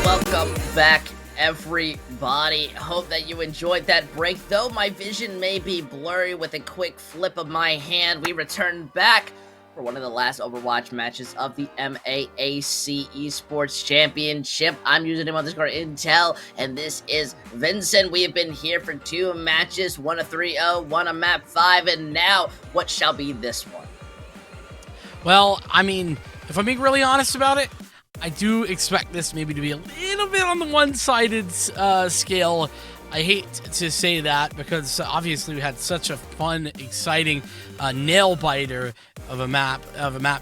Welcome back, everybody. Hope that you enjoyed that break. Though my vision may be blurry with a quick flip of my hand, we return back for one of the last Overwatch matches of the MAAC Esports Championship. I'm username underscore Intel, and this is Vincent. We have been here for 2 matches, one a 3-0, one a map 5, and now what shall be this one? Well, I mean, if I'm being really honest about it, I do expect this maybe to be a little bit on the one-sided scale. I hate to say that because obviously we had such a fun, exciting nail-biter of a map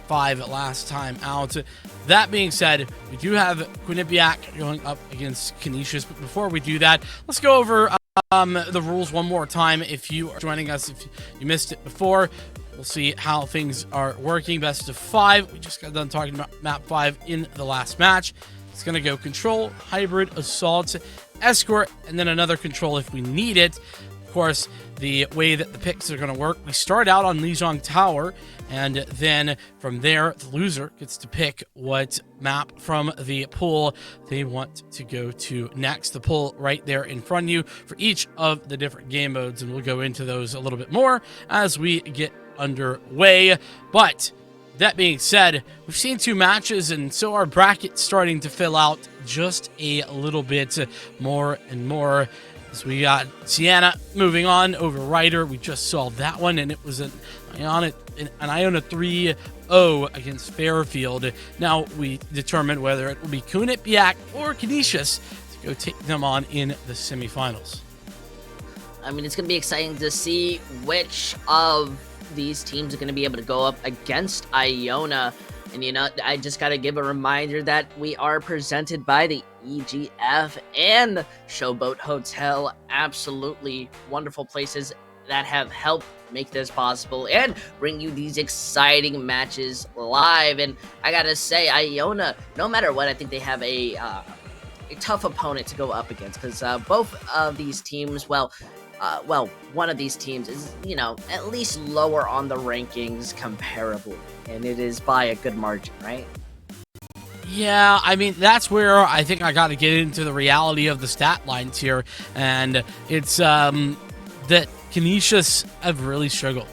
5 last time out. That being said, we do have Quinnipiac going up against Canisius. But before we do that, let's go over the rules one more time. If you are joining us, if you missed it before, we'll see how things are working. Best of 5. We just got done talking about map 5 in the last match. It's going to go control, hybrid, assault, escort, and then another control if we need it. Of course, the way that the picks are going to work, we start out on Lijiang Tower, and then from there, the loser gets to pick what map from the pool they want to go to next. The pool right there in front of you for each of the different game modes, and we'll go into those a little bit more as we get underway. But that being said, we've seen 2 matches, and so our bracket's starting to fill out just a little bit more and more. As we got Sienna moving on over Ryder. We just saw that one, and it was an Iona 3-0 against Fairfield. Now we determine whether it will be Quinnipiac or Canisius to go take them on in the semifinals. I mean, it's going to be exciting to see which of these teams are going to be able to go up against Iona. And, you know, I just got to give a reminder that we are presented by the EGF and Showboat Hotel. Absolutely wonderful places that have helped make this possible and bring you these exciting matches live. And I got to say, Iona, no matter what, I think they have a tough opponent to go up against, because both of these teams, well, one of these teams is, you know, at least lower on the rankings comparably, and it is by a good margin, right? Yeah, I mean, that's where I think I got to get into the reality of the stat lines here, and it's that Canisius have really struggled.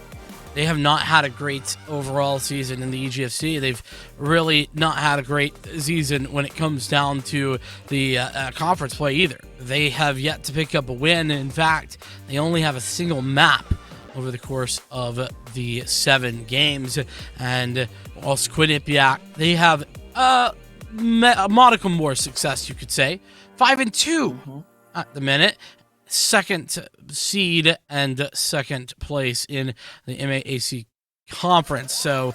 They have not had a great overall season in the EGFC. They've really not had a great season when it comes down to the conference play either. They have yet to pick up a win. In fact, they only have a single map over the course of the 7 games. And whilst Quinnipiac, they have a modicum more success, you could say. 5-2 at the minute. Second seed and second place in the MAAC conference. So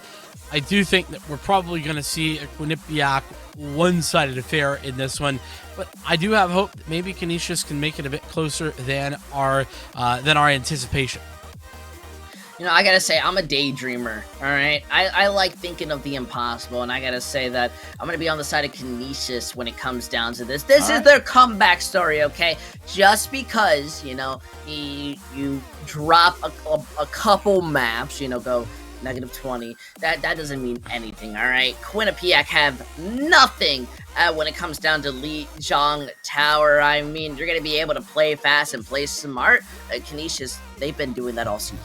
I do think that we're probably going to see a Quinnipiac one-sided affair in this one, but I do have hope that maybe Canisius can make it a bit closer than our anticipation. You know, I gotta say, I'm a daydreamer, alright? I like thinking of the impossible, and I gotta say that I'm gonna be on the side of Canisius when it comes down to this. This is their comeback story, okay? Just because, you know, you drop a couple maps, you know, go -20, that doesn't mean anything, alright? Quinnipiac have nothing when it comes down to Lijiang Tower. I mean, you're gonna be able to play fast and play smart. Canisius, they've been doing that all season.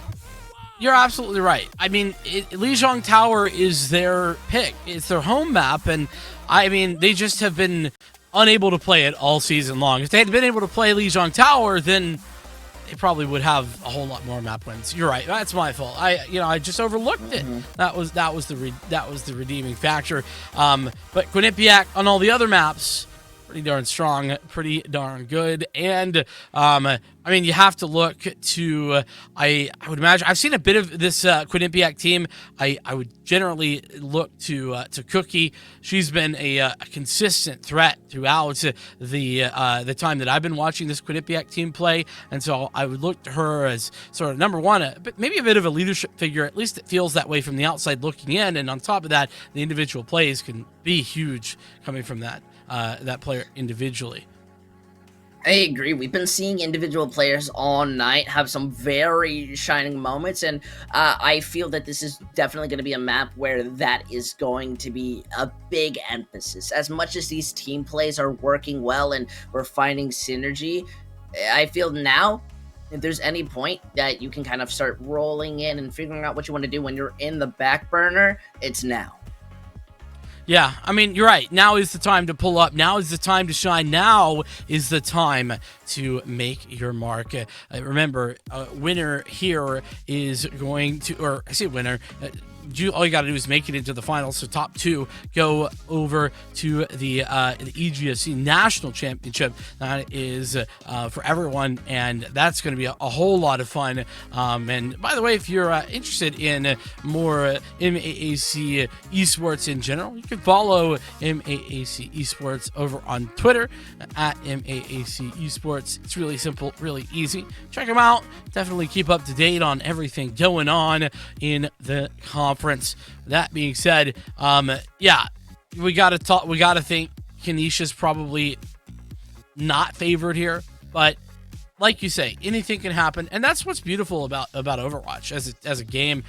You're absolutely right. I mean, Lijiang Tower is their pick. It's their home map, and I mean, they just have been unable to play it all season long. If they had been able to play Lijiang Tower, then they probably would have a whole lot more map wins. You're right. That's my fault. I just overlooked it. That was the redeeming factor. But Quinnipiac on all the other maps, pretty darn strong, pretty darn good. And I mean, you have to look to, I would imagine, I've seen a bit of this Quinnipiac team. I would generally look to Cookie. She's been a consistent threat throughout the time that I've been watching this Quinnipiac team play. And so I would look to her as sort of number one, but maybe a bit of a leadership figure. At least it feels that way from the outside looking in. And on top of that, the individual plays can be huge coming from that player individually. I agree. We've been seeing individual players all night have some very shining moments, and I feel that this is definitely going to be a map where that is going to be a big emphasis. As much as these team plays are working well and we're finding synergy, I feel now, if there's any point that you can kind of start rolling in and figuring out what you want to do when you're in the back burner, it's now. Yeah, I mean, you're right. Now is the time to pull up. Now is the time to shine. Now is the time to make your mark. Remember, winner here is going to, or I say winner, all you got to do is make it into the finals. So top two go over to the EGSC National Championship. That is for everyone, and that's going to be a whole lot of fun. And by the way, if you're interested in more MAAC esports in general, you can follow MAAC esports over on Twitter at MAAC esports. It's really simple, really easy. Check them out. Definitely keep up to date on everything going on in the conference. That being said, yeah, we gotta think Canisius probably not favored here, but like you say, anything can happen, and that's what's beautiful about Overwatch as a game.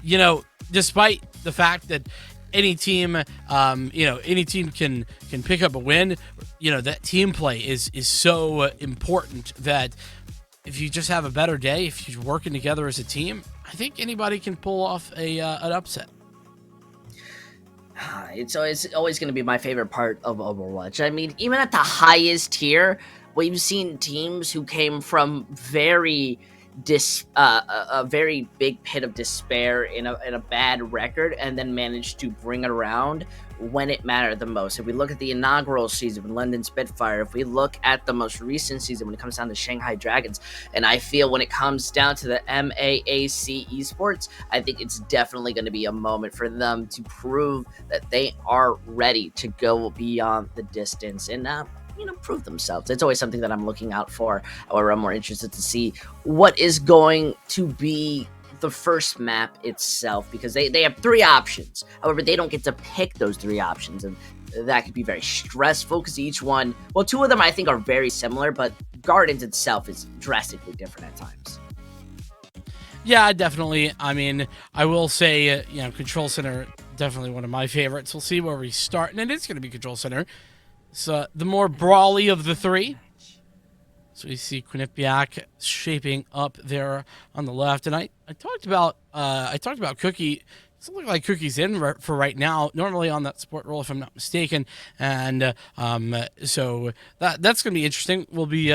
You know, despite the fact that any team, any team can pick up a win. You know, that team play is so important that if you just have a better day, if you're working together as a team, I think anybody can pull off an upset. It's always going to be my favorite part of Overwatch. I mean, even at the highest tier, we've seen teams who came from a very big pit of despair in a bad record, and then managed to bring it around when it mattered the most. If we look at the inaugural season with London Spitfire, if we look at the most recent season when it comes down to Shanghai Dragons, and I feel when it comes down to the MAAC Esports, I think it's definitely going to be a moment for them to prove that they are ready to go beyond the distance and prove themselves. It's always something that I'm looking out for. However, I'm more interested to see what is going to be the first map itself, because they have three options. However, they don't get to pick those three options, and that could be very stressful because each one, well, two of them I think are very similar, but Gardens itself is drastically different at times. Yeah, definitely. I mean, I will say, Control Center, definitely one of my favorites. We'll see where we start, and it is going to be Control Center. So the more brawly of the three. So we see Quinnipiac shaping up there on the left, and I talked about Cookie. It doesn't look like Cookie's in for right now. Normally on that support role, if I'm not mistaken, and so that's going to be interesting. We'll be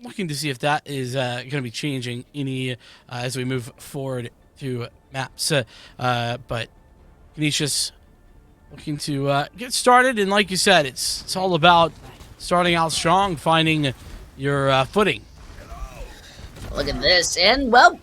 looking to see if that is going to be changing any as we move forward through maps. But Canisius looking to get started, and like you said, it's all about starting out strong, finding your footing. Look at this, and well,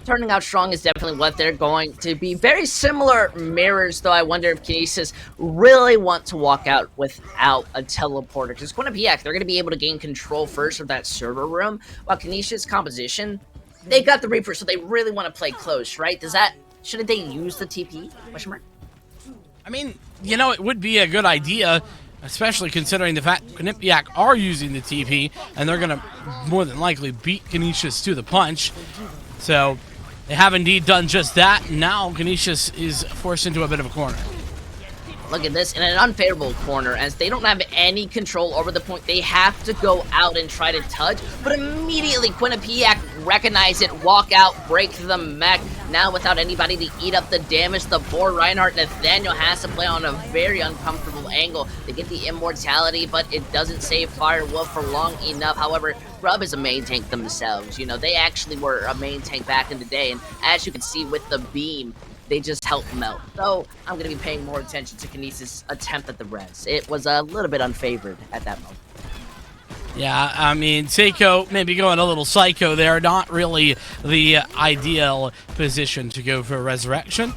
turning out strong is definitely what they're going to be. Very similar mirrors, though. I wonder if Canisius really want to walk out without a teleporter, because Quinnipiac, they're going to be able to gain control first of that server room, while Canisius' composition, they got the Reaper, so they really want to play close, right? Shouldn't they use the TP? Question mark? I mean, it would be a good idea, especially considering the fact Quinnipiac are using the TP, and they're going to more than likely beat Canisius to the punch. So they have indeed done just that, and now Canisius is forced into a bit of a corner. Look at this, in an unfavorable corner, as they don't have any control over the point. They have to go out and try to touch, but immediately Quinnipiac recognize it, walk out, break the mech. Now without anybody to eat up the damage, the poor Reinhardt Nathaniel has to play on a very uncomfortable angle. They get the immortality, but it doesn't save Firewolf for long enough. However, Grub is a main tank themselves. They actually were a main tank back in the day, and as you can see with the beam, they just help melt. So I'm going to be paying more attention to Canisius' attempt at the res. It was a little bit unfavored at that moment. Yeah, I mean, Seiko maybe going a little psycho there. Not really the ideal position to go for Resurrection.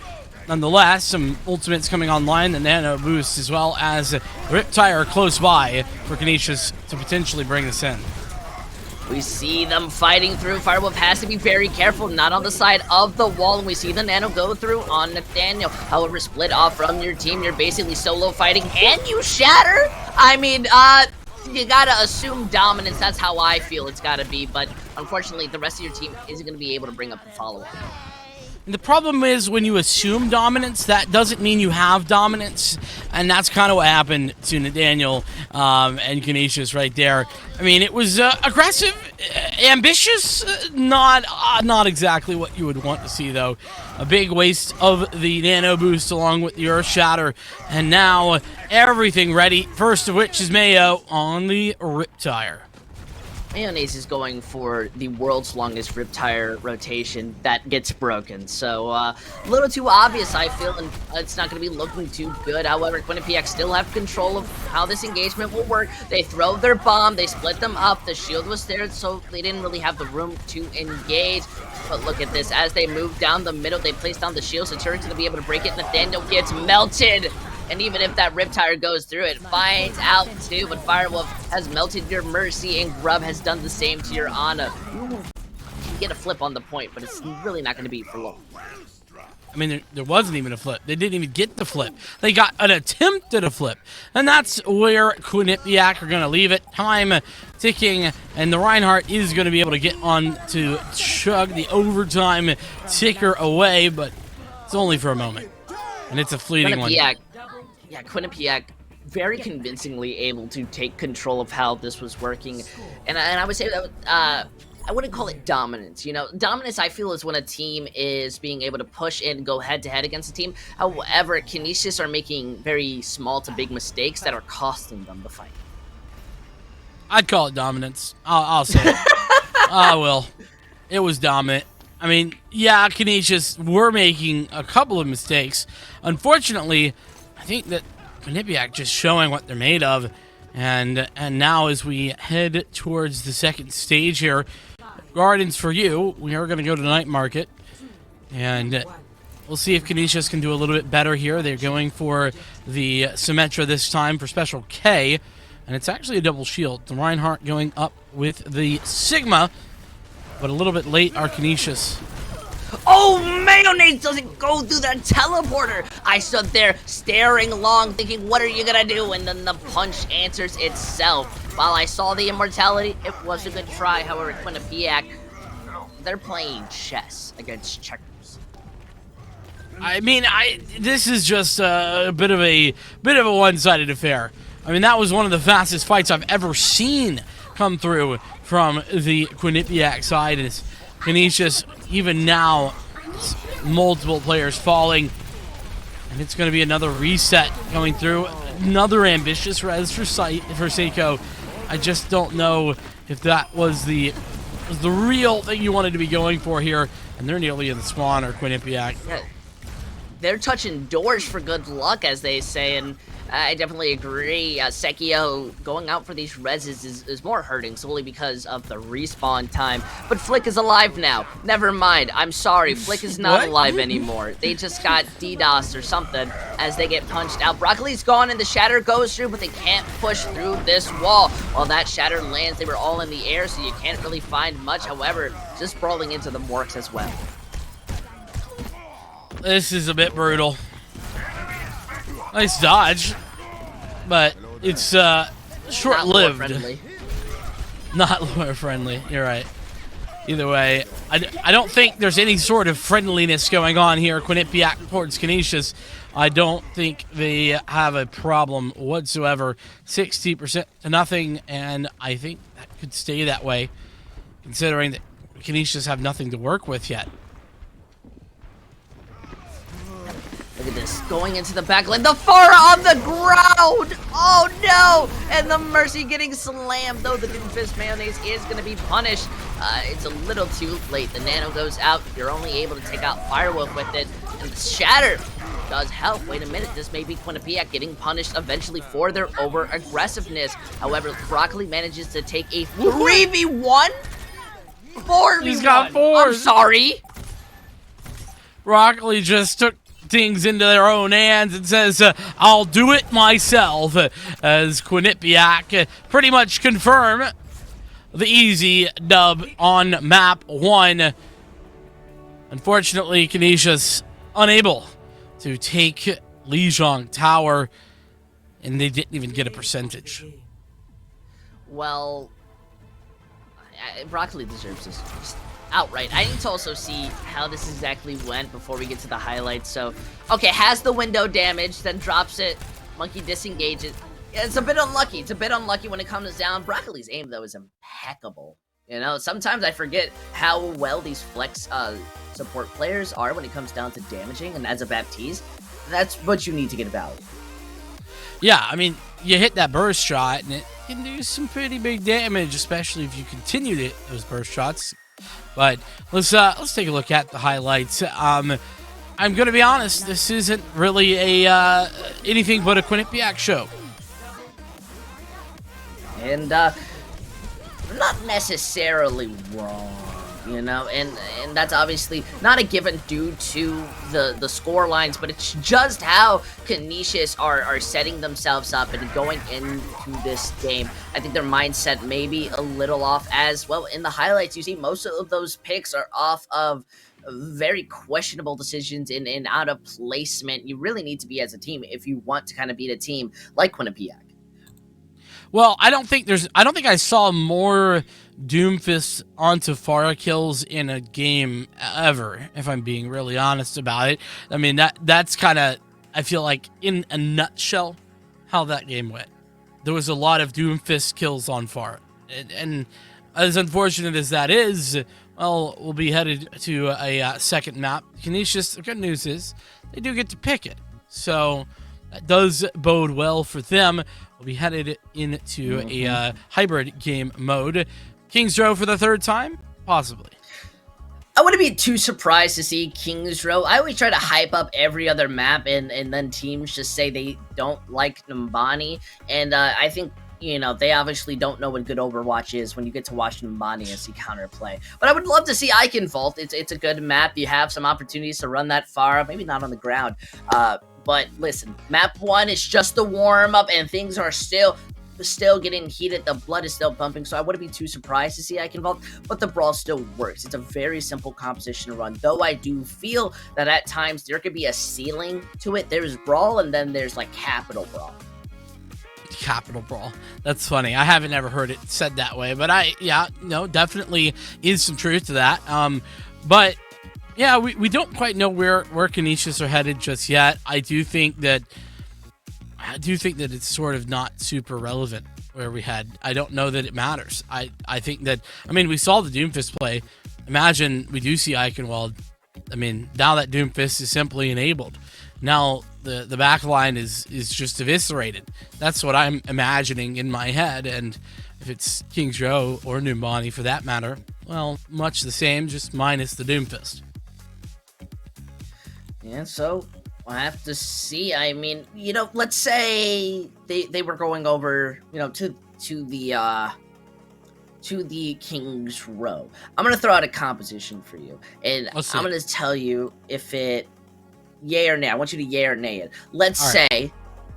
Nonetheless, some ultimates coming online, the Nano boost, as well as the Riptire close by for Canisius to potentially bring this in. We see them fighting through. Firewolf has to be very careful, not on the side of the wall. And we see the Nano go through on Nathaniel. However, split off from your team. You're basically solo fighting, and you shatter. I mean, you gotta assume dominance. That's how I feel it's gotta be. But unfortunately, the rest of your team isn't gonna be able to bring up the follow-up. The problem is when you assume dominance, that doesn't mean you have dominance, and that's kind of what happened to Nathaniel and Canisius right there. I mean, it was aggressive, ambitious, not exactly what you would want to see, though. A big waste of the Nano Boost along with the Earth Shatter, and now everything ready, first of which is Mayo on the Riptire. Mayonnaise is going for the world's longest Riptire rotation that gets broken. So, a little too obvious, I feel, and it's not going to be looking too good. However, Quinnipiac still have control of how this engagement will work. They throw their bomb, they split them up, the shield was there, so they didn't really have the room to engage. But look at this, as they move down the middle, they place down the shield, so Turret's going to be able to break it. Nathaniel gets melted. And even if that Riptire goes through, it finds out too. But Firewolf has melted your Mercy, and Grub has done the same to your Ana. You get a flip on the point, but it's really not going to be for long. I mean, there wasn't even a flip. They didn't even get the flip. They got an attempt at a flip. And that's where Quinnipiac are going to leave it. Time ticking, and the Reinhardt is going to be able to get on to chug the overtime ticker away, but it's only for a moment. And it's a fleeting one. Yeah, Quinnipiac very convincingly able to take control of how this was working. And I would say that I wouldn't call it dominance. You know, dominance, I feel, is when a team is being able to push and go head-to-head against a team. However, Canisius are making very small to big mistakes that are costing them the fight. I'd call it dominance. I'll say it. I will. It was dominant. I mean, yeah, Canisius were making a couple of mistakes. Unfortunately, I think that Quinnipiac just showing what they're made of. And now as we head towards the second stage here, Gardens for you, we are going to go to Night Market. And we'll see if Canisius can do a little bit better here. They're going for the Symmetra this time for Special K. And it's actually a double shield. The Reinhardt going up with the Sigma. But a little bit late are Canisius. Oh, Mayonnaise doesn't go through that teleporter. I stood there staring long, thinking, what are you gonna do? And then the punch answers itself. While I saw the immortality, it was a good try. However, Quinnipiac, they're playing chess against checkers. I mean, this is just a bit of a one-sided affair. I mean, that was one of the fastest fights I've ever seen come through from the Quinnipiac side. And Canisius, even now, multiple players falling. And it's going to be another reset going through. Another ambitious res for Seiko. I just don't know if that was the real thing you wanted to be going for here. And they're nearly in the spawn, or Quinnipiac. Yeah, they're touching doors for good luck, as they say, and I definitely agree. Sekio going out for these reses is more hurting solely because of the respawn time. But Flick is alive now. Never mind. I'm sorry. Flick is not alive anymore. They just got DDoS or something as they get punched out. Broccoli's gone and the shatter goes through, but they can't push through this wall. While that shatter lands, they were all in the air, so you can't really find much. However, just brawling into the Morks as well. This is a bit brutal. Nice dodge, but it's short-lived. Not lore friendly. You're right. Either way, I don't think there's any sort of friendliness going on here. Quinnipiac towards Canisius. I don't think they have a problem whatsoever. 60% to nothing, and I think that could stay that way, considering that Canisius have nothing to work with yet. Look at this, going into the back lane, the Pharah on the ground! Oh no! And the Mercy getting slammed, though the Doomfist Mayonnaise is going to be punished. It's a little too late. The Nano goes out, you're only able to take out Firewolf with it, and the Shatter does help. Wait a minute, this may be Quinnipiac getting punished eventually for their over-aggressiveness. However, Broccoli manages to take a 3v1? 4v1! He's got 4! I'm sorry! Broccoli just took things into their own hands and says, I'll do it myself, as Quinnipiac pretty much confirm the easy dub on map 1. Unfortunately, Canisius unable to take Lijiang Tower, and they didn't even get a percentage. well, Broccoli deserves this. Just outright. I need to also see how this exactly went before we get to the highlights. So, okay, has the window damage, then drops it. Monkey disengages. Yeah, it's a bit unlucky. It's a bit unlucky when it comes down. Broccoli's aim, though, is impeccable. You know, sometimes I forget how well these flex support players are when it comes down to damaging, and as a Baptiste, that's what you need to get value. Yeah, I mean, you hit that burst shot, and it can do some pretty big damage, especially if you continue to hit those burst shots. But let's take a look at the highlights. I'm gonna be honest, this isn't really a anything but a Quinnipiac show. And not necessarily wrong, you know, and that's obviously not a given due to the score lines, but it's just how Canisius are setting themselves up and going into this game. I think their mindset may be a little off as well. In the highlights, you see most of those picks are off of very questionable decisions in out of placement. You really need to be as a team if you want to kind of beat a team like Quinnipiac. Well, I don't think I saw more Doomfist onto Pharah kills in a game ever, if I'm being really honest about it. I mean, that's kind of, I feel like, in a nutshell, how that game went. There was a lot of Doomfist kills on Pharah. And as unfortunate as that is, well, we'll be headed to a second map. Canisius, the good news is, they do get to pick it. So that does bode well for them. We'll be headed into a hybrid game mode. Kings Row for the third time? Possibly. I wouldn't be too surprised to see Kings Row. I always try to hype up every other map, and then teams just say they don't like Numbani. And I think, you know, they obviously don't know what good Overwatch is when you get to watch Numbani and see counterplay. But I would love to see Eichenwald. It's a good map. You have some opportunities to run that far, maybe not on the ground. But listen, map 1 is just the warm-up, and things are still getting heated. The blood is still pumping, so I wouldn't be too surprised to see Eichenwald, but the brawl still works. It's a very simple composition to run, though I do feel that at times there could be a ceiling to it. There's brawl, and then there's, like, capital brawl. Capital brawl. That's funny. I haven't ever heard it said that way, but definitely is some truth to that. But yeah, we don't quite know where Canisius are headed just yet. I do think that it's sort of not super relevant where we head. I don't know that it matters. I think that, I mean, we saw the Doomfist play. Imagine we do see Eichenwald. I mean, now that Doomfist is simply enabled. Now the back line is just eviscerated. That's what I'm imagining in my head. And if it's Kings Row or Numbani for that matter, well, much the same, just minus the Doomfist. Yeah, so we'll have to see. I mean, you know, let's say they were going over, you know, to the Kings Row. I'm gonna throw out a composition for you, and I'm gonna tell you if it yay or nay. I want you to yay or nay it. Let's say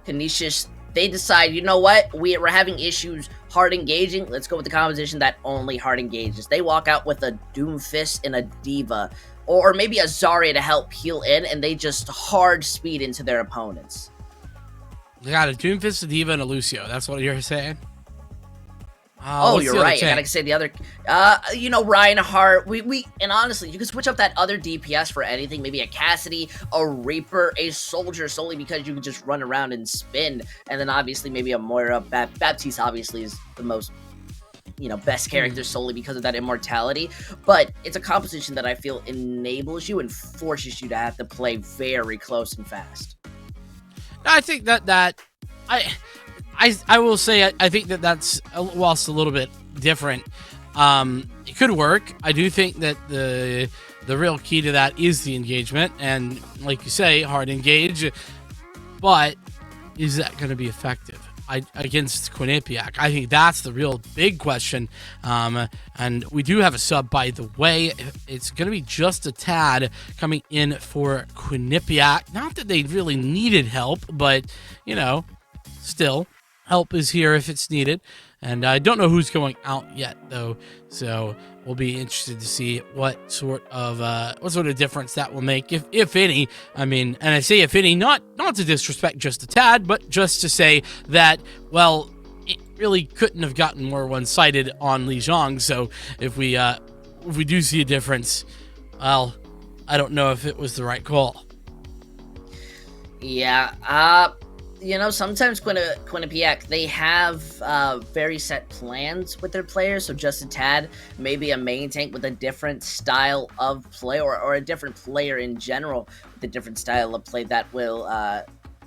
Canisius, they decide, you know what, we're having issues hard engaging. Let's go with the composition that only hard engages. They walk out with a Doomfist and a Diva, or maybe a Zarya to help heal in, and they just hard speed into their opponents. They got a Doomfist, a Diva, and a Lucio. That's what you're saying? Oh, you're right. I gotta say the other, you know, Reinhardt. And honestly, you can switch up that other DPS for anything. Maybe a Cassidy, a Reaper, a Soldier, solely because you can just run around and spin. And then obviously maybe a Moira. Baptiste obviously is the most, you know, best character solely because of that immortality. But it's a composition that I feel enables you and forces you to have to play very close and fast. I think that I will say I think that's, whilst a little bit different, it could work. I do think that the real key to that is the engagement, and like you say, hard engage. But is that going to be effective against Quinnipiac? I think that's the real big question. And we do have a sub, by the way. It's going to be just a tad coming in for Quinnipiac. Not that they really needed help, but you know, still. Help is here if it's needed, and I don't know who's going out yet, though. So we'll be interested to see what sort of difference that will make, if any. I mean, and I say if any, not to disrespect just a tad, but just to say that, well, really couldn't have gotten more one-sided on Lijiang. So if we do see a difference, well, I don't know if it was the right call. Yeah, sometimes Quinnipiac, they have very set plans with their players, so just a tad, maybe a main tank with a different style of play, or a different player in general with a different style of play that will,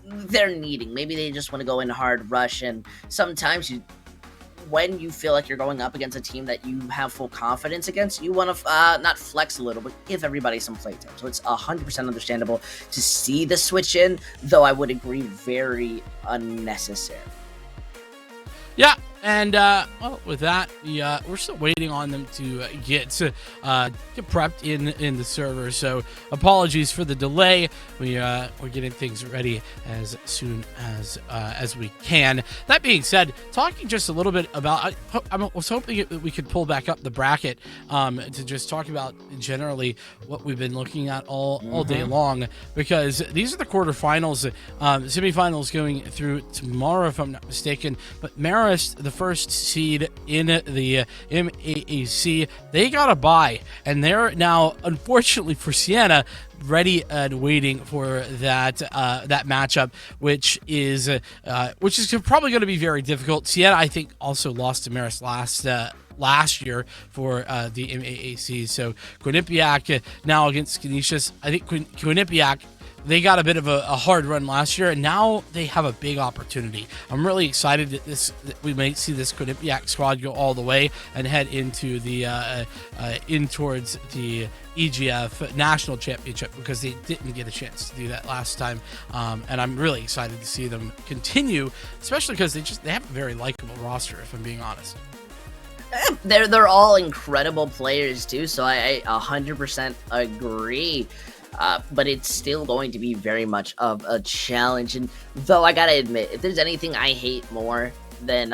they're needing. Maybe they just want to go in hard rush, and sometimes when you feel like you're going up against a team that you have full confidence against, you want to not flex a little, but give everybody some playtime. So it's 100% understandable to see the switch in, though I would agree, very unnecessary. Yeah, and well, with that, we're still waiting on them to get prepped in the server. So apologies for the delay. We're getting things ready as soon as we can. That being said, talking just a little bit about, I was hoping that we could pull back up the bracket to just talk about generally what we've been looking at all day long, because these are the quarterfinals, semifinals going through tomorrow, if I'm not mistaken. But Marist, the first seed in the MAAC, they got a bye, and they're now, unfortunately for Sienna, ready and waiting for that matchup, which is probably going to be very difficult. Sienna, I think, also lost to Marist last year for the MAAC. So Quinnipiac now against Canisius. I think Quinnipiac, they got a bit of a hard run last year, and now they have a big opportunity. I'm really excited that we might see this Quinnipiac squad go all the way and head into the towards the EGF National Championship, because they didn't get a chance to do that last time. And I'm really excited to see them continue, especially because they have a very likable roster, if I'm being honest. They're all incredible players too, so I 100% agree. But it's still going to be very much of a challenge. And though I gotta admit, if there's anything I hate more than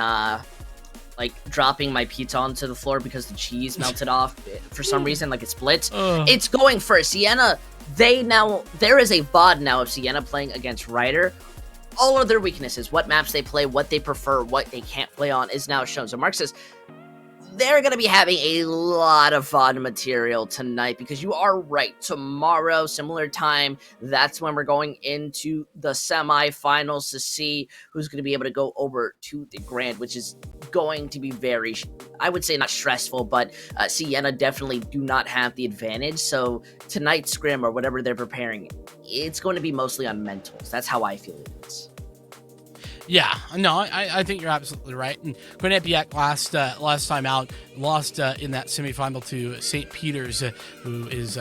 like dropping my pizza onto the floor because the cheese melted off for some reason, like it splits, it's going for Sienna. There is a VOD now of Sienna playing against Ryder. All of their weaknesses, what maps they play, what they prefer, what they can't play on, is now shown. So Mark says they're going to be having a lot of VOD material tonight, because you are right. Tomorrow, similar time, that's when we're going into the semifinals to see who's going to be able to go over to the Grand, which is going to be very, I would say not stressful, but Sienna definitely do not have the advantage. So tonight's scrim, or whatever they're preparing, it's going to be mostly on mentals. That's how I feel it is. Yeah, no, I think you're absolutely right. And Quinnipiac last time out lost in that semifinal to St. Peter's, who is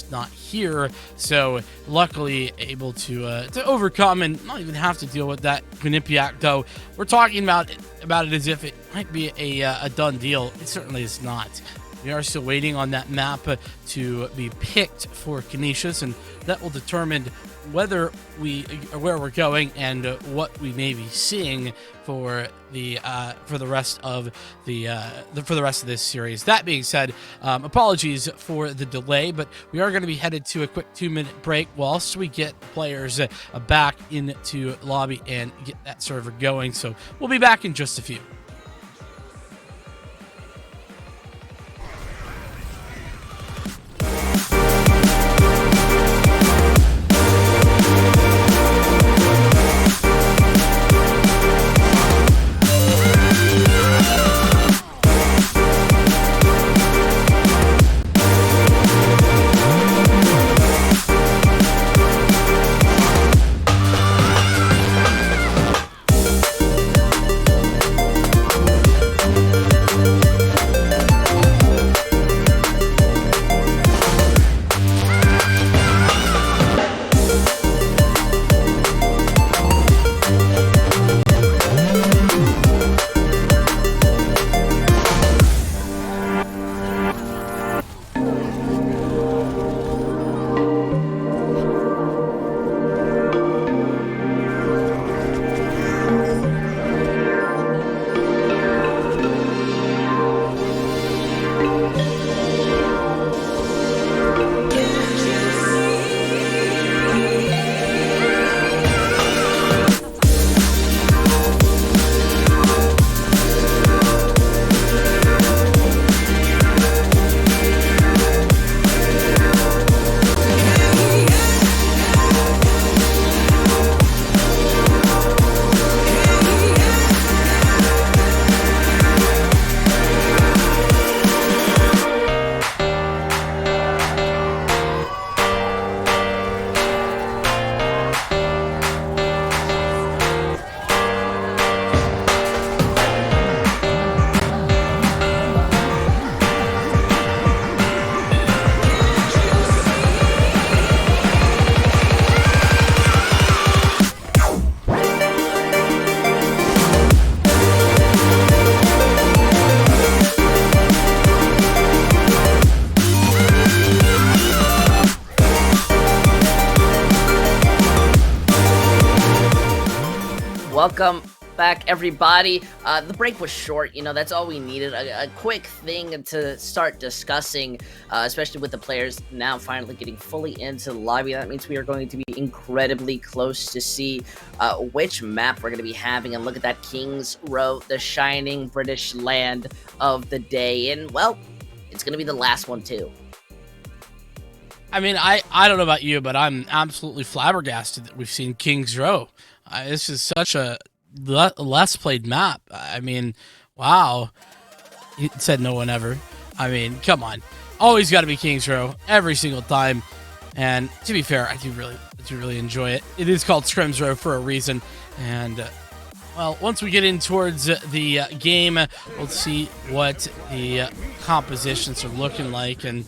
not here. So luckily able to overcome and not even have to deal with that Quinnipiac. Though we're talking about it as if it might be a done deal. It certainly is not. We are still waiting on that map to be picked for Canisius, and that will determine where we're going and what we may be seeing for the rest of this series. That being said, apologies for the delay, but we are going to be headed to a quick 2-minute break whilst we get players back into lobby and get that server going. So we'll be back in just a few. Welcome back, everybody. The break was short, that's all we needed. A quick thing to start discussing, especially with the players now finally getting fully into the lobby. That means we are going to be incredibly close to see which map we're going to be having. And look at that, Kings Row, the shining British land of the day. And, well, it's going to be the last one, too. I mean, I don't know about you, but I'm absolutely flabbergasted that we've seen Kings Row. This is such a less played map. I mean, wow. He said no one ever. I mean, come on. Always got to be Kings Row every single time. And to be fair, I do really enjoy it. It is called Scrims Row for a reason. And well, once we get in towards the game, we'll see what the compositions are looking like. And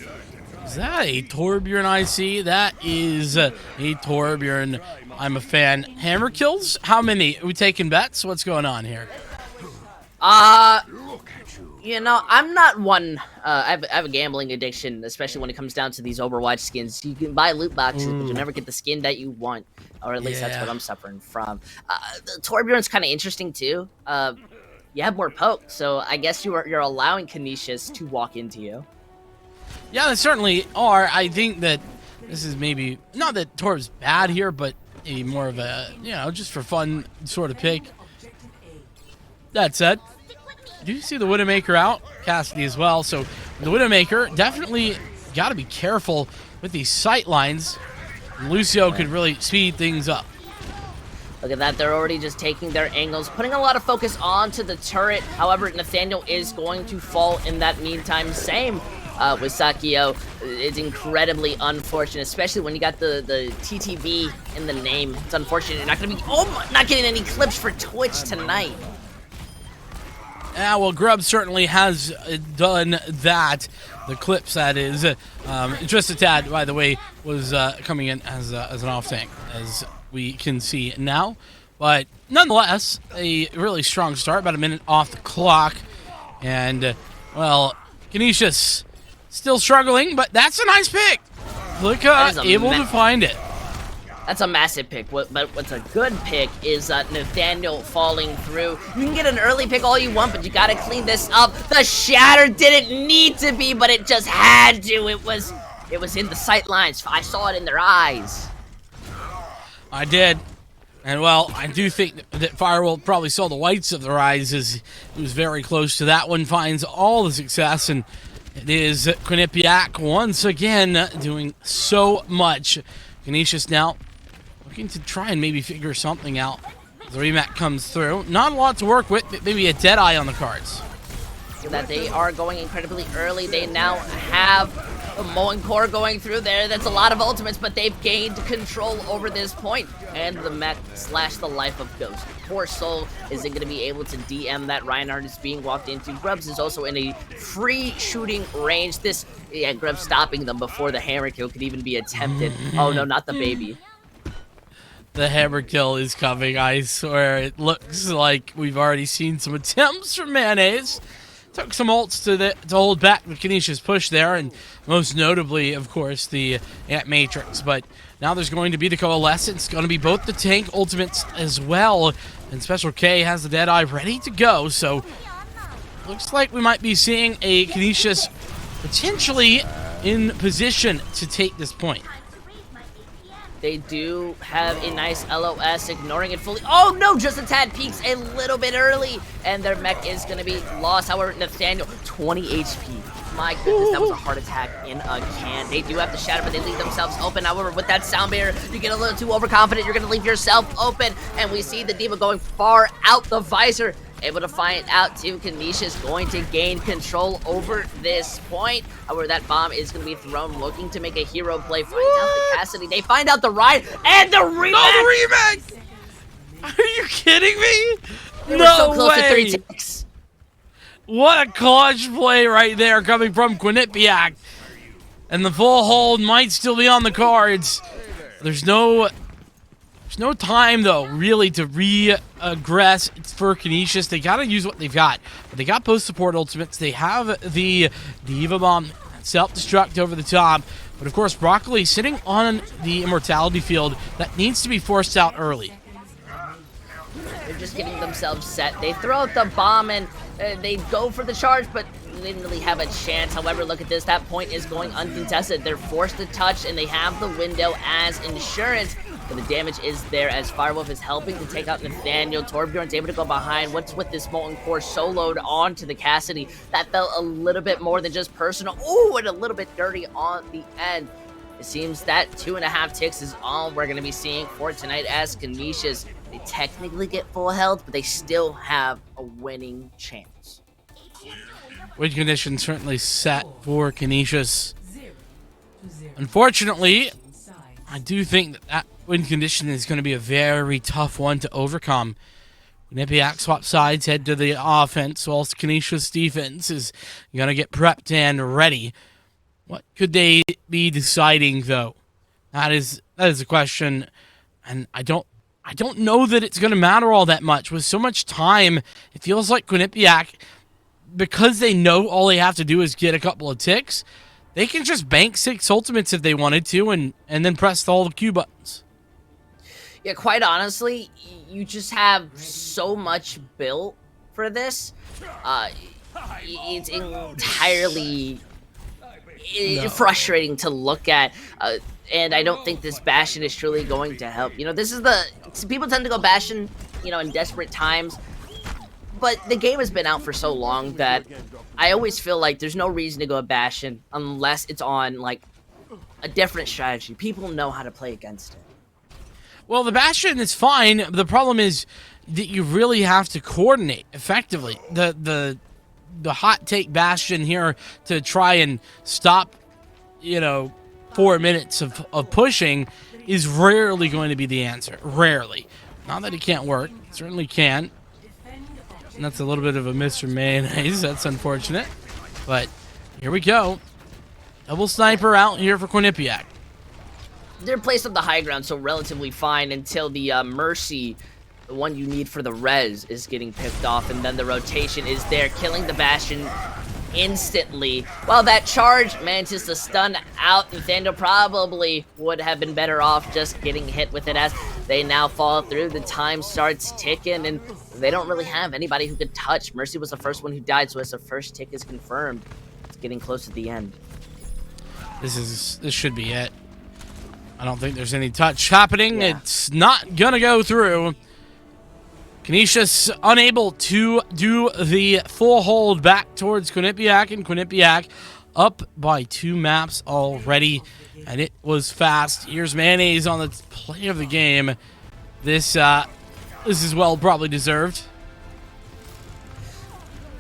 is that a Torbjorn I see? That is a Torbjorn. I'm a fan. Hammer kills? How many? Are we taking bets? What's going on here? I'm not one. I have a gambling addiction, especially when it comes down to these Overwatch skins. You can buy loot boxes, but you never get the skin that you want, or at least that's what I'm suffering from. Torbjorn's kind of interesting too. You have more poke, so I guess you're allowing Canisius to walk into you. Yeah, they certainly are. I think that this is maybe not that Torb's bad here, but maybe more of a, just for fun sort of pick. That said, do you see the Widowmaker out? Cassidy as well. So the Widowmaker definitely got to be careful with these sight lines. Lucio could really speed things up. Look at that, they're already just taking their angles, putting a lot of focus onto the turret. However, Nathaniel is going to fall in that meantime. Same with Sakio. It's incredibly unfortunate, especially when you got the TTV in the name. It's unfortunate you're not going to be not getting any clips for Twitch tonight. Yeah, well, Grub certainly has done that. The clips, that is. Just a tad, by the way, was coming in as an off tank, as we can see now. But nonetheless, a really strong start, about a minute off the clock. And, well, Canisius still struggling, but that's a nice pick. Look, able to find it. That's a massive pick, but what's a good pick is Nathaniel falling through. You can get an early pick all you want, but you gotta clean this up. The shatter didn't need to be, but it just had to. It was in the sight lines. I saw it in their eyes. I did. And, well, I do think that Firewall probably saw the whites of their eyes, as he was very close to that one. Finds all the success, and it is Quinnipiac once again doing so much. Canisius now looking to try and maybe figure something out. The rematch comes through. Not a lot to work with, but maybe a dead eye on the cards. That they are going incredibly early. They now have a Moen Core going through there. That's a lot of ultimates, but they've gained control over this point. And the mech slash the life of Ghost. Poor Soul isn't going to be able to DM that. Reinhardt is being walked into. Grubs is also in a free shooting range. Grubs stopping them before the hammer kill could even be attempted. Oh no, not the baby. The hammer kill is coming, I swear. It looks like we've already seen some attempts from Mayonnaise. Took some ults to hold back the Canisius push there, and most notably, of course, the Ant Matrix. But now there's going to be the Coalescence. It's going to be both the tank ultimates as well. And Special K has the Deadeye ready to go. So looks like we might be seeing a Canisius potentially in position to take this point. They do have a nice LOS, ignoring it fully. Oh no, just a tad peaks a little bit early, and their mech is going to be lost. However, Nathaniel, 20 HP. My goodness, that was a heart attack in a can. They do have the shatter, but they leave themselves open. However, with that sound barrier, you get a little too overconfident. You're going to leave yourself open, and we see the D.Va going far out the visor. Able to find out too. Canisius going to gain control over this point. However, that bomb is going to be thrown, looking to make a hero play. Find out the Cassidy. They find out the ride and the rematch. No, the rematch! Are you kidding me? They were so close to 3 ticks. What a clutch play right there coming from Quinnipiac. And the full hold might still be on the cards. There's no time, though, really, to re-aggress for Canisius. They got to use what they've got. But they got post-support ultimates. They have the D.Va Bomb, self-destruct over the top. But, of course, Broccoli sitting on the Immortality field that needs to be forced out early. They're just getting themselves set. They throw out the bomb and they go for the charge, but they didn't really have a chance. However, look at this. That point is going uncontested. They're forced to touch, and they have the window as insurance. But the damage is there as Firewolf is helping to take out Nathaniel. Torbjorn's able to go behind. What's with this Molten Core soloed onto the Cassidy? That felt a little bit more than just personal. Ooh, and a little bit dirty on the end. It seems that 2.5 ticks is all we're going to be seeing for tonight as Canisius. They technically get full health, but they still have a winning chance. Win condition certainly set for Canisius. Unfortunately, I do think that win condition is going to be a very tough one to overcome. Quinnipiac swap sides, head to the offense, whilst Canisius defense is going to get prepped and ready. What could they be deciding, though? That is a question, and I don't know that it's going to matter all that much. With so much time, it feels like Quinnipiac, because they know all they have to do is get a couple of ticks, they can just bank 6 ultimates if they wanted to and then press all the Q buttons. Yeah, quite honestly, you just have so much built for this. It's entirely frustrating to look at. And I don't think this Bastion is truly going to help. You know, this is people tend to go Bastion, you know, in desperate times. But the game has been out for so long that I always feel like there's no reason to go Bastion unless it's on, like, a different strategy. People know how to play against it. Well, the Bastion is fine. The problem is that you really have to coordinate effectively. The hot take Bastion here to try and stop, you know, 4 minutes of pushing is rarely going to be the answer. Rarely. Not that it can't work. It certainly can. And that's a little bit of a Mr. Mayonnaise. That's unfortunate. But here we go. Double sniper out here for Quinnipiac. They're placed on the high ground, so relatively fine until the Mercy, the one you need for the res, is getting picked off. And then the rotation is there, killing the Bastion instantly. While that charge manages to stun out, Nathaniel probably would have been better off just getting hit with it as they now fall through. The time starts ticking, and they don't really have anybody who could touch. Mercy was the first one who died, so as the first tick is confirmed, it's getting close to the end. This should be it. I don't think there's any touch happening. Yeah. It's not gonna go through. Canisius unable to do the full hold back towards Quinnipiac, and Quinnipiac up by 2 maps already, and it was fast. Here's Mayonnaise on the play of the game. This is well probably deserved.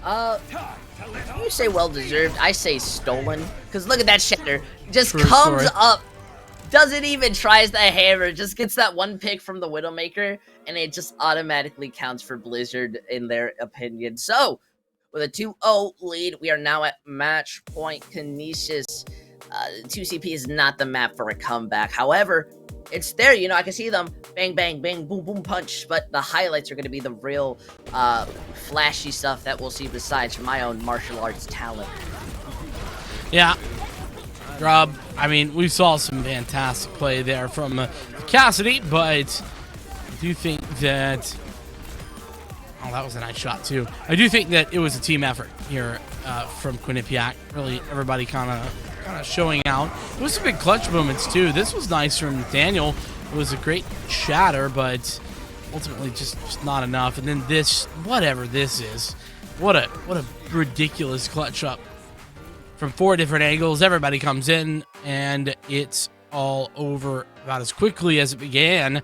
You say well deserved, I say stolen. Because look at that shatter. Just True comes story. up, doesn't even try the hammer, just gets that one pick from the Widowmaker, and it just automatically counts for Blizzard in their opinion. So, with a 2-0 lead, we are now at match point. Canisius, 2CP is not the map for a comeback. However, it's there, you know, I can see them bang, bang, bang, boom, boom, punch, but the highlights are going to be the real flashy stuff that we'll see besides my own martial arts talent. Yeah. Grub, I mean, we saw some fantastic play there from Cassidy, but I do think that... Oh, that was a nice shot, too. I do think that it was a team effort here from Quinnipiac. Really, everybody kind of showing out. It was some big clutch moments, too. This was nice from Nathaniel. It was a great shatter, but ultimately just not enough. And then this, whatever this is, what a ridiculous clutch up. From 4 different angles, everybody comes in, and it's all over about as quickly as it began.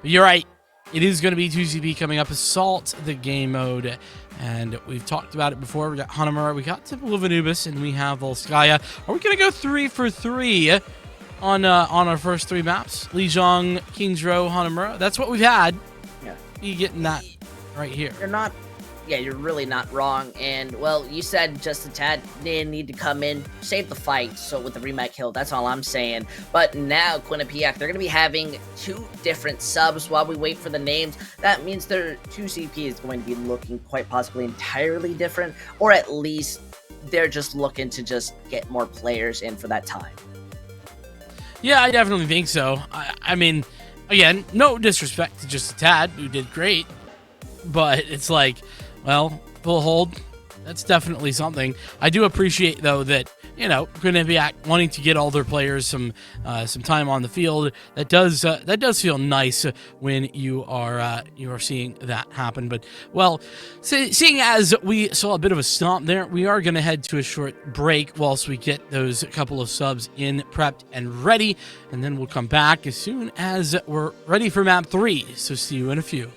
But you're right. It is going to be 2CP coming up. Assault the game mode. And we've talked about it before. We got Hanamura, we got Temple of Anubis, and we have Volskaya. Are we going to go 3 for 3 on our first 3 maps? Lijiang, Kings Row, Hanamura. That's what we've had. Yeah. You getting that right here. You're really not wrong. And, well, you said just a tad, they need to come in, save the fight, so with the remake kill, that's all I'm saying. But now, Quinnipiac, they're going to be having 2 different subs while we wait for the names. That means their 2CP is going to be looking quite possibly entirely different, or at least they're just looking to just get more players in for that time. Yeah, I definitely think so. I mean, again, no disrespect to just a tad, who did great. but it's like, well, full hold. That's definitely something. I do appreciate, though, that, Quinnipiac wanting to get all their players some time on the field. That does feel nice when you are seeing that happen. But, well, seeing as we saw a bit of a stomp there, we are going to head to a short break whilst we get those couple of subs in, prepped, and ready. And then we'll come back as soon as we're ready for map 3. So see you in a few.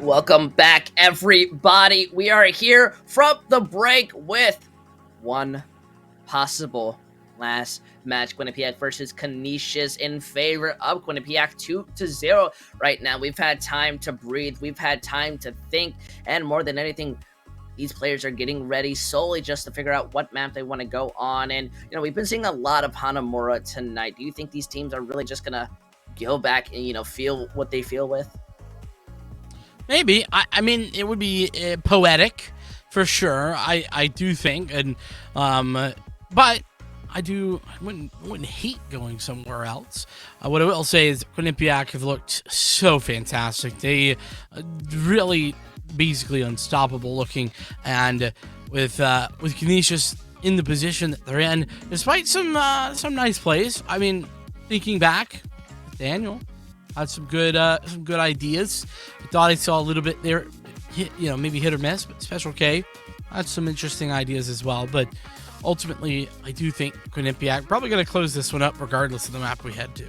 Welcome back, everybody. We are here from the break with one possible last match. Quinnipiac versus Canisius in favor of Quinnipiac 2-0. Right now, we've had time to breathe. We've had time to think. And more than anything, these players are getting ready solely just to figure out what map they want to go on. And, we've been seeing a lot of Hanamura tonight. Do you think these teams are really just going to go back and, feel what they feel with? Maybe. I mean, it would be poetic for sure. I do think, and but I wouldn't hate going somewhere else. What I will say is Quinnipiac have looked so fantastic. They really basically unstoppable looking, and with Canisius in the position that they're in, despite some nice plays. I mean, thinking back, Daniel had some good ideas. I thought I saw a little bit there, maybe hit or miss, but Special K had some interesting ideas as well. But ultimately, I do think Quinnipiac probably going to close this one up regardless of the map we head to.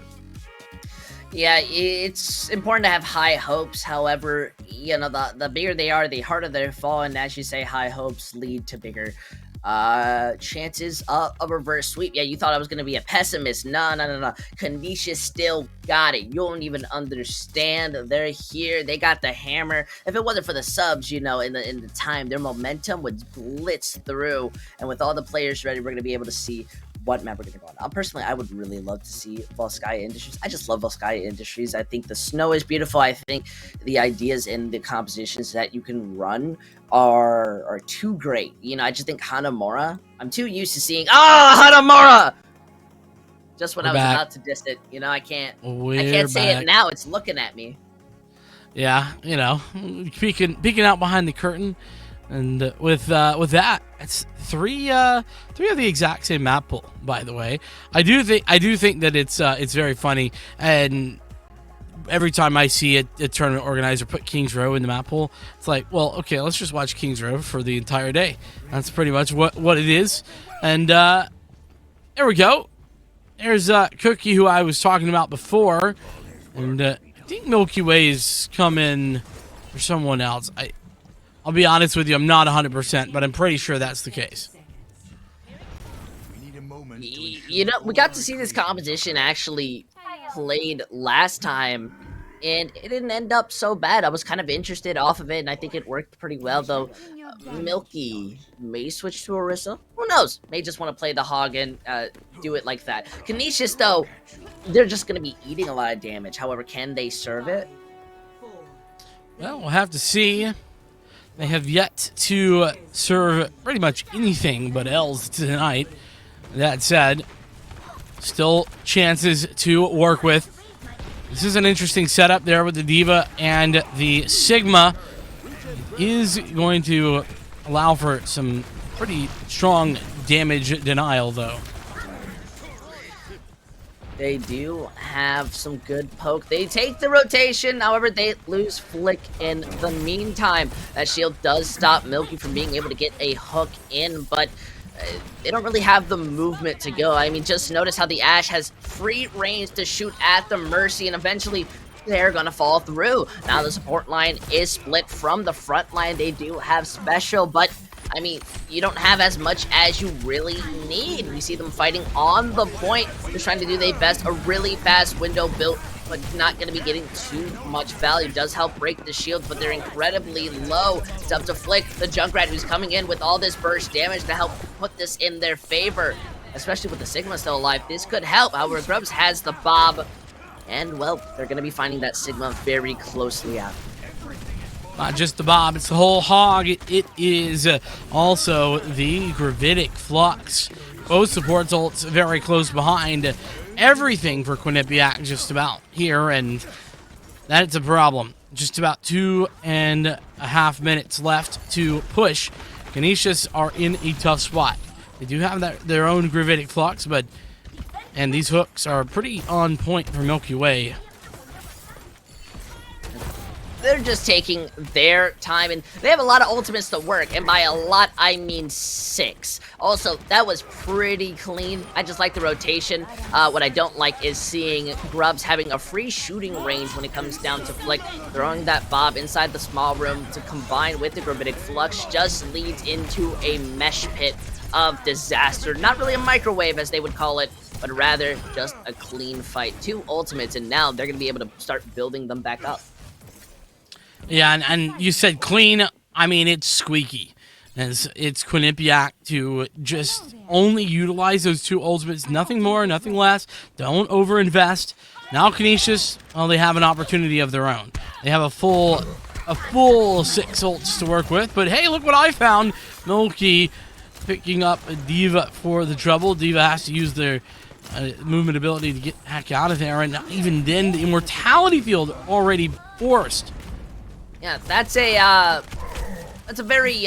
Yeah, it's important to have high hopes. However, the bigger they are, the harder they fall. And as you say, high hopes lead to bigger chances of a reverse sweep. Yeah, you thought I was gonna be a pessimist. No. Canisius still got it. You don't even understand. They're here. They got the hammer. If it wasn't for the subs, in the time, their momentum would blitz through. And with all the players ready, we're gonna be able to see what map we're gonna go on. Personally, I would really love to see Volskaya Industries. I just love Volskaya Industries. I think the snow is beautiful. I think the ideas and the compositions that you can run are too great. I just think Hanamura. I'm too used to seeing Hanamura. Just when I was about to diss it, I can't say it now. It's looking at me. Yeah, peeking out behind the curtain. And with that, it's three of the exact same map pool. By the way, I do think that it's very funny. And every time I see a tournament organizer put Kings Row in the map pool, it's like, well, okay, let's just watch Kings Row for the entire day. That's pretty much what it is. And there we go. There's Cookie, who I was talking about before, and I think Milky Way's come in for someone else. I'll be honest with you, I'm not 100%, but I'm pretty sure that's the case. We got to see this composition actually played last time, and it didn't end up so bad. I was kind of interested off of it, and I think it worked pretty well, though. Milky may switch to Orisa. Who knows? May just want to play the hog and do it like that. Canisius, though, they're just going to be eating a lot of damage. However, can they serve it? Well, we'll have to see. They have yet to serve pretty much anything but L's tonight. That said, still chances to work with. This is an interesting setup there with the D.Va and the Sigma. Is going to allow for some pretty strong damage denial, though. They do have some good poke. They take the rotation, however, they lose Flick in the meantime. That shield does stop Milky from being able to get a hook in, but they don't really have the movement to go. I mean, just notice how the Ashe has free range to shoot at the Mercy, and eventually they're gonna fall through. Now the support line is split from the front line. They do have special, but I mean, you don't have as much as you really need. We see them fighting on the point. They're trying to do their best. A really fast window built, but not going to be getting too much value. Does help break the shield, but they're incredibly low. It's up to Flick, the Junkrat, who's coming in with all this burst damage to help put this in their favor. Especially with the Sigma still alive, this could help. However, Grubs has the Bob. And, well, they're going to be finding that Sigma very closely out. Not just the Bob, it's the whole hog. It is also the Gravitic Flux. Both supports ults very close behind. Everything for Quinnipiac just about here, and that's a problem. Just about 2.5 minutes left to push. Canisius are in a tough spot. They do have their own Gravitic Flux, and these hooks are pretty on point for Milky Way. They're just taking their time, and they have a lot of ultimates to work, and by a lot, I mean 6. Also, that was pretty clean. I just like the rotation. What I don't like is seeing Grubs having a free shooting range when it comes down to Flick. Throwing that Bob inside the small room to combine with the Gravitic Flux just leads into a mesh pit of disaster. Not really a microwave, as they would call it, but rather just a clean fight. 2 ultimates, and now they're going to be able to start building them back up. Yeah, and you said clean. I mean, it's squeaky. It's Quinnipiac to just only utilize those 2 ultimates. Nothing more, nothing less. Don't overinvest. Now Canisius, well, they have an opportunity of their own. They have a full 6 ults to work with. But hey, look what I found. Milky picking up a D.Va for the trouble. D.Va has to use their movement ability to get heck out of there. And even then, the Immortality Field already forced. Yeah, that's a very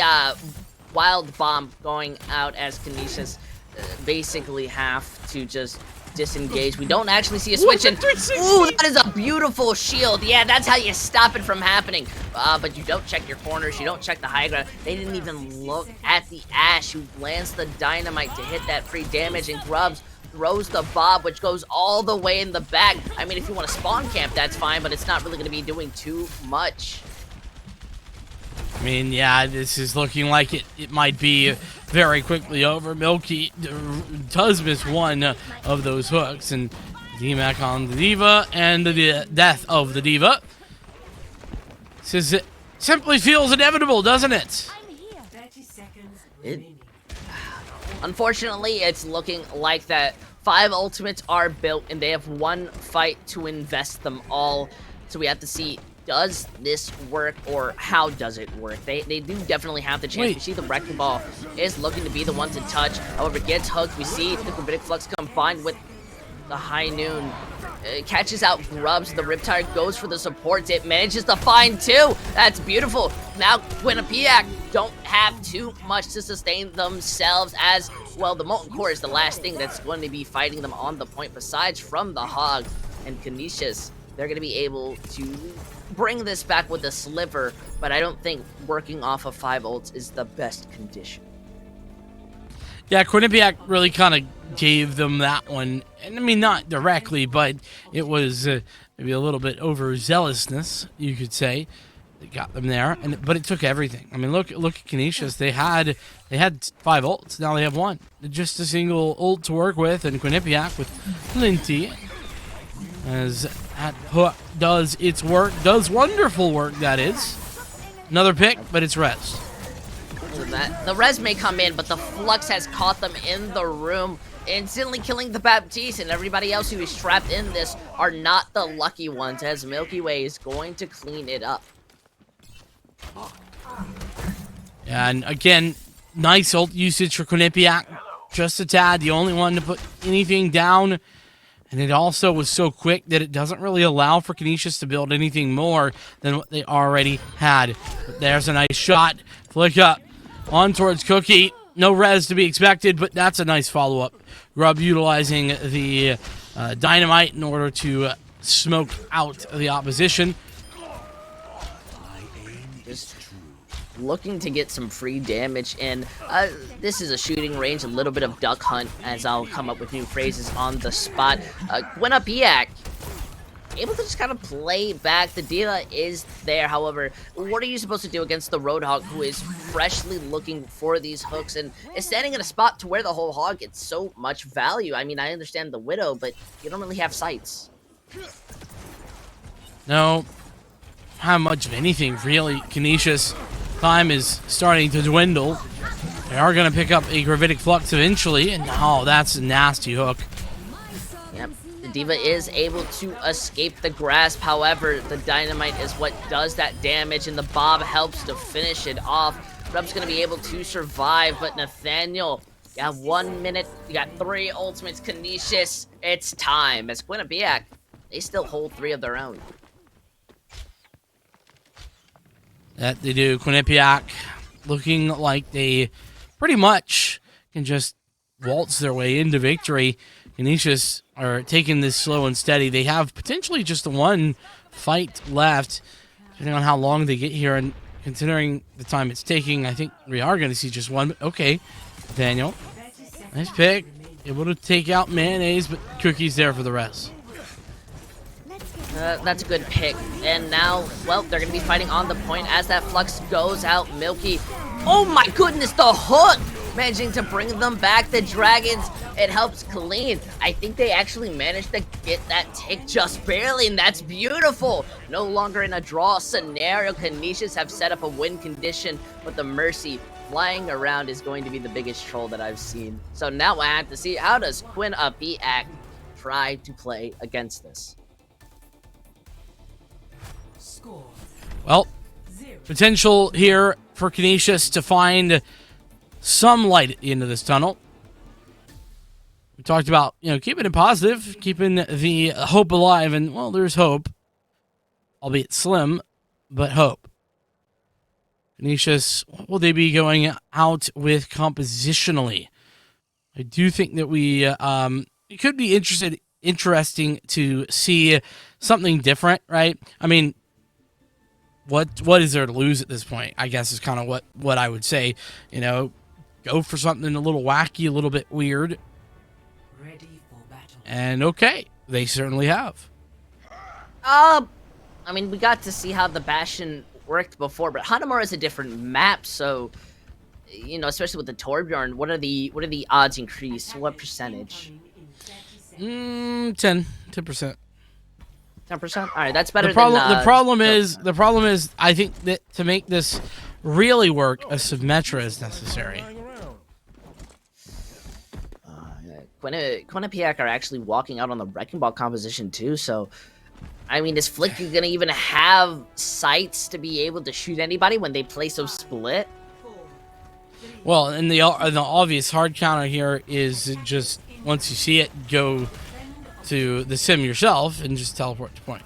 wild bomb going out as Canisius basically have to just disengage. We don't actually see a switch, and ooh, that is a beautiful shield. Yeah, that's how you stop it from happening. But you don't check your corners, you don't check the high ground. They didn't even look at the Ashe, who lands the dynamite to hit that free damage, and Grubs throws the Bob, which goes all the way in the back. I mean, if you want to spawn camp, that's fine, but it's not really going to be doing too much. I mean, yeah, this is looking like it might be very quickly over. Milky does miss one of those hooks, and MAAC on the D.Va, and the death of the D.Va. It simply feels inevitable, doesn't it? Unfortunately, it's looking like that 5 ultimates are built, and they have 1 fight to invest them all. So we have to see, does this work, or how does it work? They do definitely have the chance. We see the Wrecking Ball is looking to be the one to touch. However, gets hooked. We see the Gravitic Flux combined with the High Noon. Catches out Grubs. The Riptide goes for the supports. It manages to find 2. That's beautiful. Now Quinnipiac don't have too much to sustain themselves, as well the Molten Core is the last thing that's going to be fighting them on the point, besides from the Hog and Canisius. They're going to be able to bring this back with a sliver, but I don't think working off of 5 ults is the best condition. Yeah, Quinnipiac really kind of gave them that one. And I mean, not directly, but it was maybe a little bit overzealousness, you could say, that got them there. But it took everything. I mean, look at Canisius. They had 5 ults. Now they have 1. Just a single ult to work with, and Quinnipiac with plenty. As that hook does its work, does wonderful work, that is. Another pick, but it's res. That. The res may come in, but the Flux has caught them in the room, instantly killing the Baptiste, and everybody else who is trapped in this are not the lucky ones, as Milky Way is going to clean it up. And again, nice ult usage for Quinnipiac. Just a tad, the only one to put anything down. And it also was so quick that it doesn't really allow for Canisius to build anything more than what they already had. But there's a nice shot. Flick up. On towards Cookie. No res to be expected, but that's a nice follow-up. Grub utilizing the dynamite in order to smoke out the opposition. Just looking to get some free damage in. This is a shooting range, a little bit of duck hunt, as I'll come up with new phrases on the spot. Quinnipiac able to just kind of play back. The D.Va is there. However, what are you supposed to do against the Roadhog, who is freshly looking for these hooks and is standing in a spot to where the whole hog gets so much value? I mean, I understand the Widow, but you don't really have sights. No, how much of anything, really. Canisius time is starting to dwindle. They are going to pick up a Gravitic Flux eventually, and oh, that's a nasty hook. Yep. The D.Va is able to escape the grasp. However, the dynamite is what does that damage, and the Bob helps to finish it off. Grub's going to be able to survive, but Nathaniel, you have 1 minute. You got 3 ultimates. Canisius, it's time. As Quinnipiac, they still hold 3 of their own. That they do. Quinnipiac looking like they pretty much can just waltz their way into victory. Canisius are taking this slow and steady. They have potentially just the 1 fight left, depending on how long they get here. And considering the time it's taking, I think we are going to see just 1. Okay, Daniel. Nice pick. Able to take out Mayonnaise, but Cookie's there for the rest. That's a good pick. And now, well, they're going to be fighting on the point as that Flux goes out. Milky. Oh my goodness, the hook! Managing to bring them back. The Dragons, it helps clean. I think they actually managed to get that tick just barely, and that's beautiful. No longer in a draw scenario. Canisius have set up a win condition, but the Mercy flying around is going to be the biggest troll that I've seen. So now I have to see, how does Quinnipiac try to play against this? Well, potential here for Canisius to find some light at the end of this tunnel. We talked about, keeping it positive, keeping the hope alive, and, well, there's hope. Albeit slim, but hope. Canisius, what will they be going out with compositionally? I do think that it could be interesting to see something different, right? I mean, what is there to lose at this point? I guess is kind of what I would say. Go for something a little wacky, a little bit weird. Ready for battle. And okay, they certainly have. I mean, we got to see how the Bastion worked before, but Hanamura is a different map, so especially with the Torbjorn, what are the odds increase? What percentage? 10%. 10%. All right, that's better The problem, than the problem is, I think that to make this really work, a Symmetra is necessary. Quinnipiac are actually walking out on the Wrecking Ball composition too, so I mean, is Flick gonna even have sights to be able to shoot anybody when they play so split? Well, and the obvious hard counter here is just once you see it, go to the sim yourself and just teleport to point.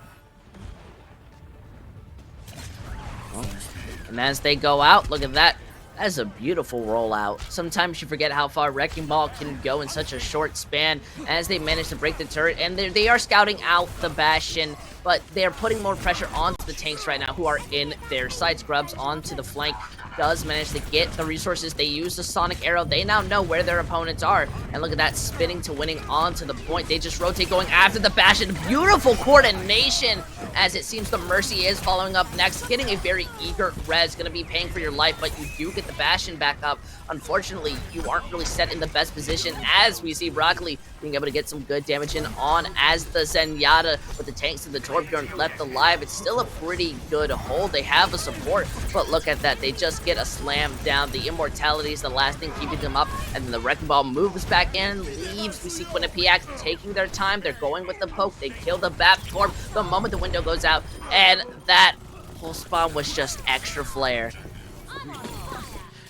And as they go out, look at that. That is a beautiful rollout. Sometimes you forget how far Wrecking Ball can go in such a short span as they manage to break the turret. And they are scouting out the Bastion, but they're putting more pressure onto the tanks right now who are in their side. Scrubs onto the flank. Does manage to get the resources. They use the Sonic Arrow. They now know where their opponents are. And look at that, spinning to winning onto the point. They just rotate going after the Bastion. Beautiful coordination as it seems the Mercy is following up next. Getting a very eager res. Going to be paying for your life, but you do get the Bastion back up. Unfortunately, you aren't really set in the best position as we see Broccoli being able to get some good damage in on as the Zenyatta with the tanks to the Torbjorn left alive. It's still a pretty good hold. They have a support, but look at that. They just get a slam down. The Immortality is the last thing keeping them up, and then the Wrecking Ball moves back in, leaves. We see Quinnipiac taking their time. They're going with the poke. They kill the Bat Torb the moment the window goes out, and that whole spawn was just extra flare.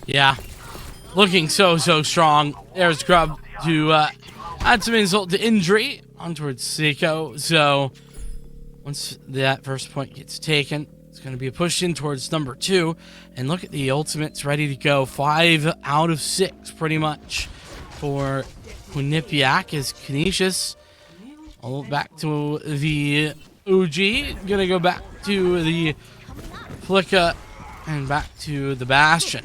Yeah, looking so strong. There's Grub to add some insult to injury on towards Seiko. So once that first point gets taken, it's going to be a push in towards number 2. And look at the ultimates ready to go. 5 out of 6 pretty much for Quinnipiac as Canisius all back to the OG. Going to go back to the Flicka and back to the Bastion.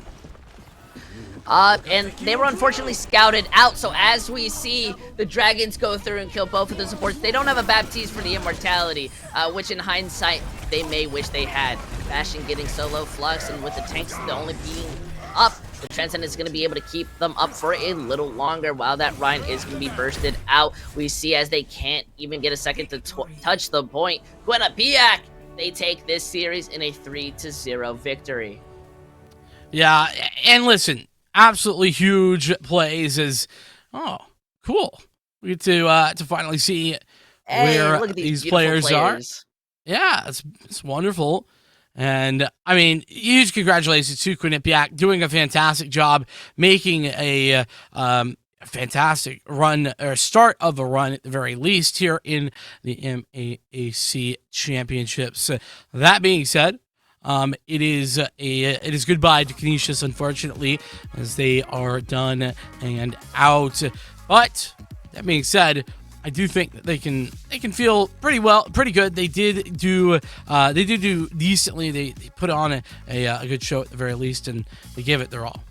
And they were unfortunately scouted out, so as we see the Dragons go through and kill both of the supports, they don't have a Baptiste for the Immortality, which in hindsight, they may wish they had. Bastion getting solo Flux, and with the tanks only being up, the Transcendent is going to be able to keep them up for a little longer while that Rhine is going to be bursted out. We see as they can't even get a second to touch the point. Quinnipiac, they take this series in a 3-0 victory. Yeah, and listen, absolutely huge plays is, oh, cool. We get to finally see where these players are. Yeah, it's wonderful. And, I mean, huge congratulations to Quinnipiac, doing a fantastic job, making a fantastic run, or start of a run at the very least, here in the MAAC Championships. That being said, it is goodbye to Canisius, unfortunately, as they are done and out. But that being said, I do think that they can feel pretty good. They did do decently. They put on a good show at the very least, and they gave it their all.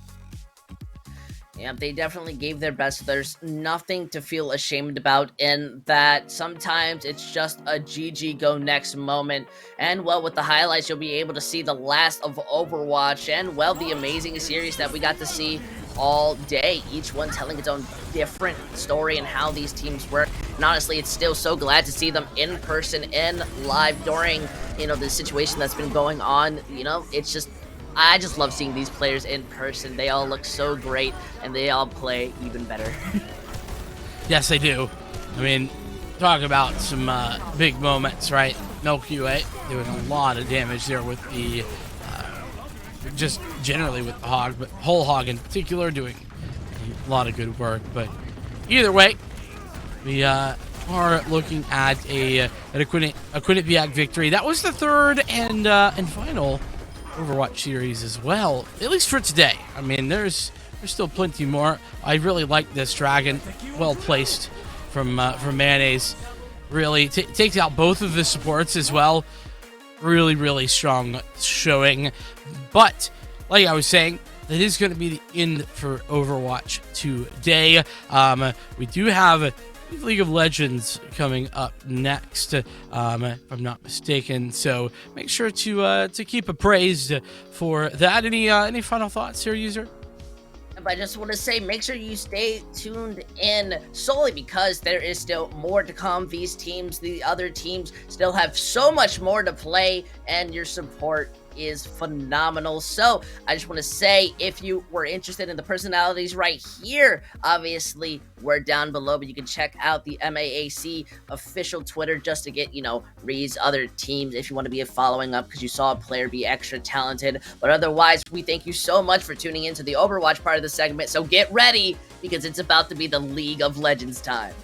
Yeah, they definitely gave their best. There's nothing to feel ashamed about in that. Sometimes it's just a GG go next moment. And, well, with the highlights, you'll be able to see the last of Overwatch and, well, the amazing series that we got to see all day. Each one telling its own different story and how these teams work. And honestly, it's still so glad to see them in person and live during, the situation that's been going on. It's just, I just love seeing these players in person. They all look so great, and they all play even better. Yes, they do. I mean, talk about some big moments, right? Milky doing a lot of damage there with the, just generally with the Hog, but Whole Hog in particular doing a lot of good work. But either way, we are looking at a Quinnipiac victory. That was the third and final Overwatch series as well, at least for today. I mean, there's still plenty more. I really like this Dragon, well placed from Mayonnaise. Really takes out both of the supports as well. Really strong showing. But like I was saying, that is going to be the end for Overwatch today. We do have League of Legends coming up next, if I'm not mistaken. So make sure to keep appraised for that. Any final thoughts here, user? I just want to say, make sure you stay tuned in solely because there is still more to come. These teams, the other teams, still have so much more to play, and your support is phenomenal. So I just want to say, if you were interested in the personalities right here, obviously we're down below, but you can check out the MAAC official Twitter just to get, Reed's other teams if you want to be following up because you saw a player be extra talented. But otherwise, we thank you so much for tuning into the Overwatch part of the segment. So get ready because it's about to be the League of Legends time.